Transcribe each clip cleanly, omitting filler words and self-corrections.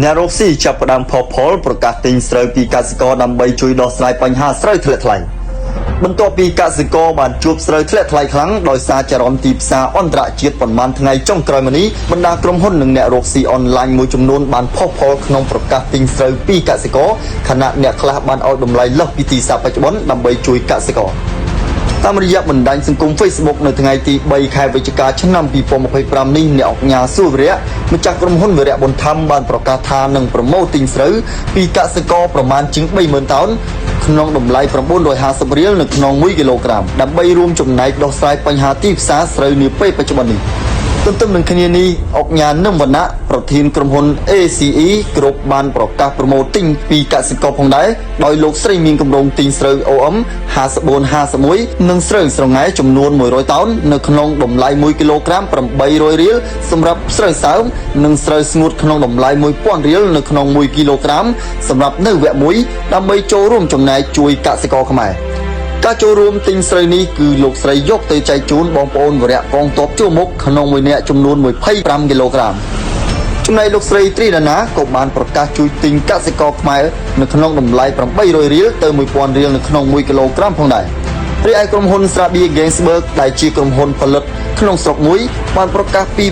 អ្នករកស៊ីចាប់ផ្ដើមផផលប្រកាសទិញស្រូវពីកសិករដើម្បីជួយដោះស្រាយបញ្ហាស្រូវធ្លាក់ថ្លៃបន្ទាប់ពីកសិករបានជួបស្រូវធ្លាក់ថ្លៃខ្លាំងដោយសារចរន្តទីផ្សារអន្តរជាតិប៉ុន្មានថ្ងៃចុងក្រោយមកនេះបណ្ដាក្រុមហ៊ុននិងអ្នករកស៊ីអនឡាញមួយចំនួនបានផុសផុលក្នុងប្រកាសទិញស្រូវពីកសិករខណៈអ្នកខ្លះបានឲ្យតម្លៃលើសពីទីផ្សារបច្ចុប្បន្នដើម្បីជួយកសិករតាមរយៈបណ្ដាញសង្គម Facebook នៅថ្ងៃទី3ខែវិច្ឆិកាឆ្នាំ2025នេះអ្នកអង្គការសុវរៈម្ចាស់ក្រុមហ៊ុនវីរៈប៊ុនធម្មបានប្រកាសថានឹងប្រមូលទិញស្រូវពីកសិករប្រមាណជាង 30,000 តោនក្នុងតម្លៃ950រៀលនៅក្នុង1គីឡូក្រាមដើម្បីរួមចំណែកដោះស្រាយបញ្ហាទីផ្សារស្រូវនាពេលបច្ចុប្បន្ននេះទន្ទឹមនឹងគ្នានេះអង្គការនឹមវណ្ណៈប្រធានក្រុមហ៊ុន ACE គ្រប់បានប្រកាសប្រមូលទិញពីកសិករផងដែរដោយលោកស្រីមានគម្រោងទិញស្រូវ OM 5451និងស្រូវស្រងែចំនួន100តោននៅក្នុងតម្លៃ1គីឡូក្រាម800រៀលសម្រាប់ស្រូវសើមនិងស្រូវស្ងួតក្នុងតម្លៃ1000រៀលនៅក្នុង1គីឡូក្រាមសម្រាប់នៅវគ្គ1ដើម្បីចូលរួមចំណែកជួយកសិករខ្មែរការចូលរួមទិញស្រូវនេះគឺលោកស្រីយកទៅចែកជូនបងប្អូនវរៈកងទ័ពជួរមុខក្នុងមួយនាក់ចំនួន25គីឡូក្រាមចំណែកលោកស្រីត្រីដាណាក៏បានប្រកាសជួយទិញកសិករខ្មែរនៅក្នុងតម្លៃ800រៀលទៅ1000រៀលនៅក្នុង1គីឡូក្រាមផងដែររីឯក្រុមហ៊ុន Srabi Gainsberg ដែលជាក្រុមហ៊ុនផលិតក្នុងស្រុកមួយបានប្រកាសពី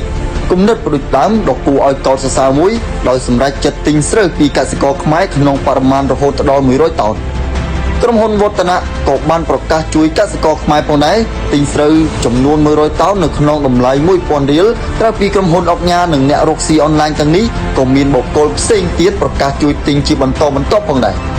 គំនិតប្រដូចដើមដ៏គួរឲ្យកោតសរសើរមួយដោយសម្រេចចិត្តទិញស្រូវពីកសិករខ្មែរក្នុងបរិមាណរហូតដល់100តោនក្រុមហ៊ុនវឌ្ឍនៈក៏បានប្រកាសជួយកសិករខ្មែរផងដែរទិញស្រូវចំនួន100តោននៅក្នុងតម្លៃ1000រៀលក្រៅពីក្រុមហ៊ុនអង្គការនិងអ្នករកស៊ីអនឡាញទាំងនេះក៏មានបុគ្គលផ្សេងទៀតប្រកាសជួយទិញជាបន្តបន្ទាប់ផងដែរ